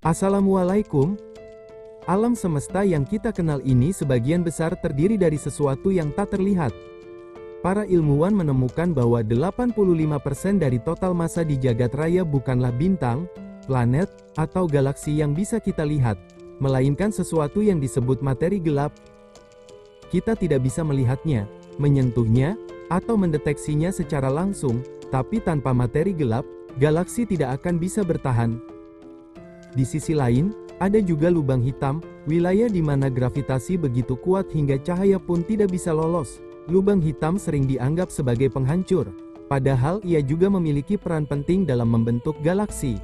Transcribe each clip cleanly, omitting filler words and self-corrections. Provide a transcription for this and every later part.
Assalamualaikum. Alam semesta yang kita kenal ini sebagian besar terdiri dari sesuatu yang tak terlihat. Para ilmuwan menemukan bahwa 85% dari total massa di jagat raya bukanlah bintang, planet, atau galaksi yang bisa kita lihat, melainkan sesuatu yang disebut materi gelap. Kita tidak bisa melihatnya, menyentuhnya, atau mendeteksinya secara langsung, tapi tanpa materi gelap, galaksi tidak akan bisa bertahan. Di sisi lain, ada juga lubang hitam, wilayah di mana gravitasi begitu kuat hingga cahaya pun tidak bisa lolos. Lubang hitam sering dianggap sebagai penghancur, padahal ia juga memiliki peran penting dalam membentuk galaksi.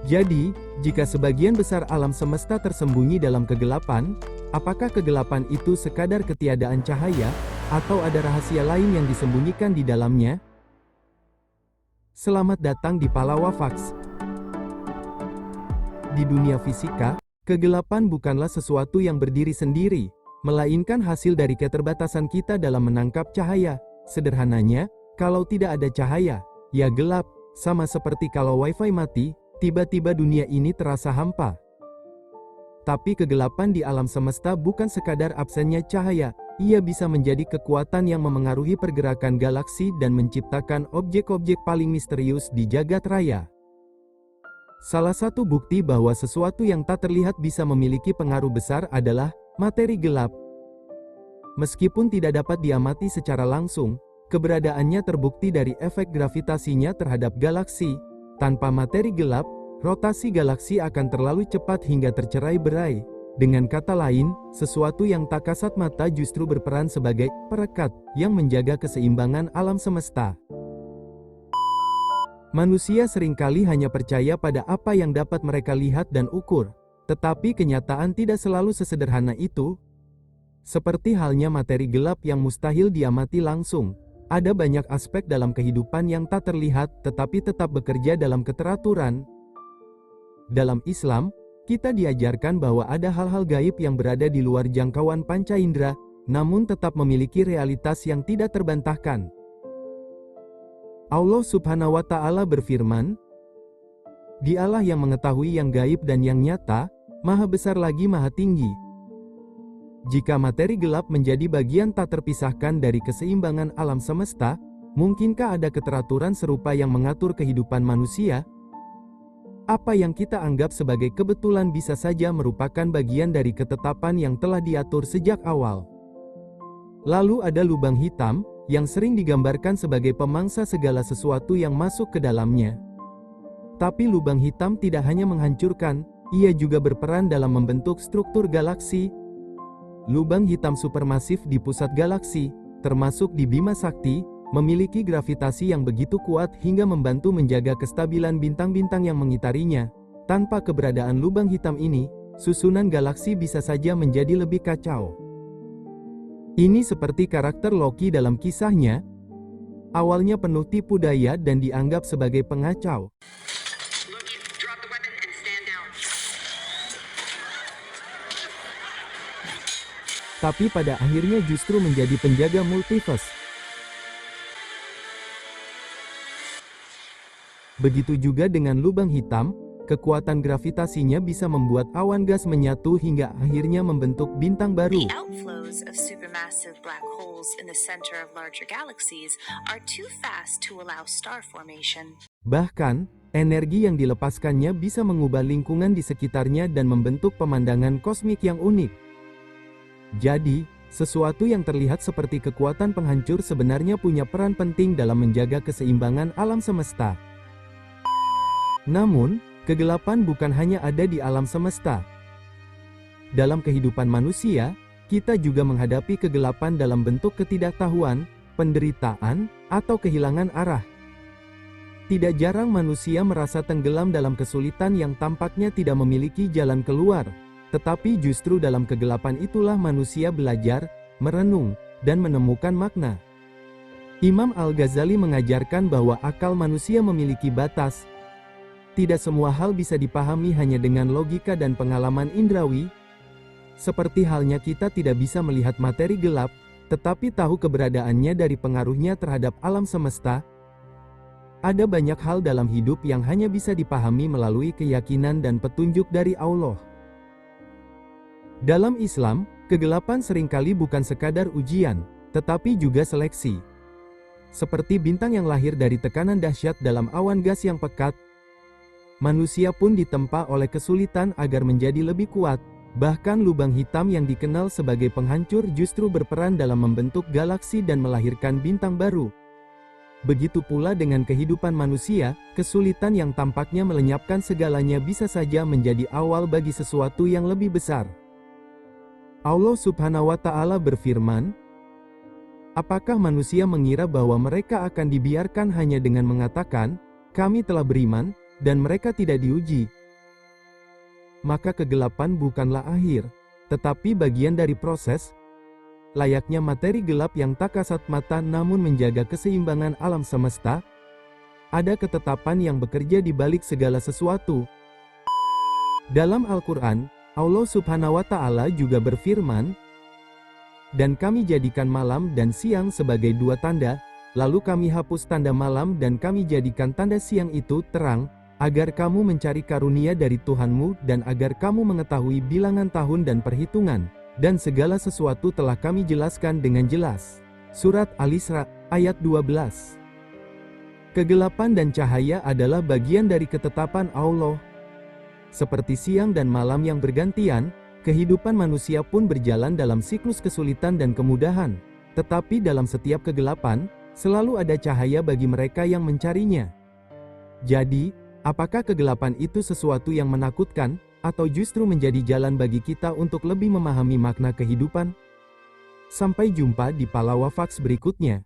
Jadi, jika sebagian besar alam semesta tersembunyi dalam kegelapan, apakah kegelapan itu sekadar ketiadaan cahaya, atau ada rahasia lain yang disembunyikan di dalamnya? Selamat datang di Palawa Facts. Di dunia fisika, kegelapan bukanlah sesuatu yang berdiri sendiri, melainkan hasil dari keterbatasan kita dalam menangkap cahaya. Sederhananya, kalau tidak ada cahaya, ya gelap, sama seperti kalau wifi mati, tiba-tiba dunia ini terasa hampa. Tapi kegelapan di alam semesta bukan sekadar absennya cahaya, ia bisa menjadi kekuatan yang memengaruhi pergerakan galaksi dan menciptakan objek-objek paling misterius di jagat raya. Salah satu bukti bahwa sesuatu yang tak terlihat bisa memiliki pengaruh besar adalah materi gelap. Meskipun tidak dapat diamati secara langsung, keberadaannya terbukti dari efek gravitasinya terhadap galaksi. Tanpa materi gelap, rotasi galaksi akan terlalu cepat hingga tercerai-berai. Dengan kata lain, sesuatu yang tak kasat mata justru berperan sebagai perekat yang menjaga keseimbangan alam semesta. Manusia seringkali hanya percaya pada apa yang dapat mereka lihat dan ukur, tetapi kenyataan tidak selalu sesederhana itu. Seperti halnya materi gelap yang mustahil diamati langsung, ada banyak aspek dalam kehidupan yang tak terlihat tetapi tetap bekerja dalam keteraturan. Dalam Islam, kita diajarkan bahwa ada hal-hal gaib yang berada di luar jangkauan panca indera, namun tetap memiliki realitas yang tidak terbantahkan. Allah Subhanahu wa Ta'ala berfirman, "Dialah yang mengetahui yang gaib dan yang nyata, Maha Besar lagi Maha Tinggi." Jika materi gelap menjadi bagian tak terpisahkan dari keseimbangan alam semesta, mungkinkah ada keteraturan serupa yang mengatur kehidupan manusia? Apa yang kita anggap sebagai kebetulan bisa saja merupakan bagian dari ketetapan yang telah diatur sejak awal. Lalu ada lubang hitam, yang sering digambarkan sebagai pemangsa segala sesuatu yang masuk ke dalamnya. Tapi lubang hitam tidak hanya menghancurkan, ia juga berperan dalam membentuk struktur galaksi. Lubang hitam supermasif di pusat galaksi, termasuk di Bima Sakti, memiliki gravitasi yang begitu kuat hingga membantu menjaga kestabilan bintang-bintang yang mengitarinya. Tanpa keberadaan lubang hitam ini, susunan galaksi bisa saja menjadi lebih kacau. Ini seperti karakter Loki dalam kisahnya. Awalnya penuh tipu daya dan dianggap sebagai pengacau. Tapi pada akhirnya justru menjadi penjaga multiverse. Begitu juga dengan lubang hitam, kekuatan gravitasinya bisa membuat awan gas menyatu hingga akhirnya membentuk bintang baru. The outflows of supermassive black holes in the center of larger galaxies are too fast to allow star formation. Bahkan, energi yang dilepaskannya bisa mengubah lingkungan di sekitarnya dan membentuk pemandangan kosmik yang unik. Jadi, sesuatu yang terlihat seperti kekuatan penghancur sebenarnya punya peran penting dalam menjaga keseimbangan alam semesta. Namun, kegelapan bukan hanya ada di alam semesta. Dalam kehidupan manusia, kita juga menghadapi kegelapan dalam bentuk ketidaktahuan, penderitaan, atau kehilangan arah. Tidak jarang manusia merasa tenggelam dalam kesulitan yang tampaknya tidak memiliki jalan keluar, tetapi justru dalam kegelapan itulah manusia belajar, merenung, dan menemukan makna. Imam Al-Ghazali mengajarkan bahwa akal manusia memiliki batas. Tidak semua hal bisa dipahami hanya dengan logika dan pengalaman indrawi. Seperti halnya kita tidak bisa melihat materi gelap, tetapi tahu keberadaannya dari pengaruhnya terhadap alam semesta. Ada banyak hal dalam hidup yang hanya bisa dipahami melalui keyakinan dan petunjuk dari Allah. Dalam Islam, kegelapan seringkali bukan sekadar ujian, tetapi juga seleksi. Seperti bintang yang lahir dari tekanan dahsyat dalam awan gas yang pekat, manusia pun ditempa oleh kesulitan agar menjadi lebih kuat. Bahkan lubang hitam yang dikenal sebagai penghancur justru berperan dalam membentuk galaksi dan melahirkan bintang baru. Begitu pula dengan kehidupan manusia, kesulitan yang tampaknya melenyapkan segalanya bisa saja menjadi awal bagi sesuatu yang lebih besar. Allah Subhanahu wa Ta'ala berfirman, "Apakah manusia mengira bahwa mereka akan dibiarkan hanya dengan mengatakan, 'Kami telah beriman,' dan mereka tidak diuji? Maka kegelapan bukanlah akhir, tetapi bagian dari proses. Layaknya materi gelap yang tak kasat mata namun menjaga keseimbangan alam semesta, ada ketetapan yang bekerja di balik segala sesuatu." Dalam Al-Quran, Allah Subhanahu wa Ta'ala juga berfirman, "Dan kami jadikan malam dan siang sebagai dua tanda, lalu kami hapus tanda malam dan kami jadikan tanda siang itu terang, agar kamu mencari karunia dari Tuhanmu dan agar kamu mengetahui bilangan tahun dan perhitungan, dan segala sesuatu telah kami jelaskan dengan jelas." Surat Al-Isra, ayat 12. Kegelapan dan cahaya adalah bagian dari ketetapan Allah. Seperti siang dan malam yang bergantian, kehidupan manusia pun berjalan dalam siklus kesulitan dan kemudahan. Tetapi dalam setiap kegelapan, selalu ada cahaya bagi mereka yang mencarinya. Jadi, apakah kegelapan itu sesuatu yang menakutkan, atau justru menjadi jalan bagi kita untuk lebih memahami makna kehidupan? Sampai jumpa di Palawa Fax berikutnya.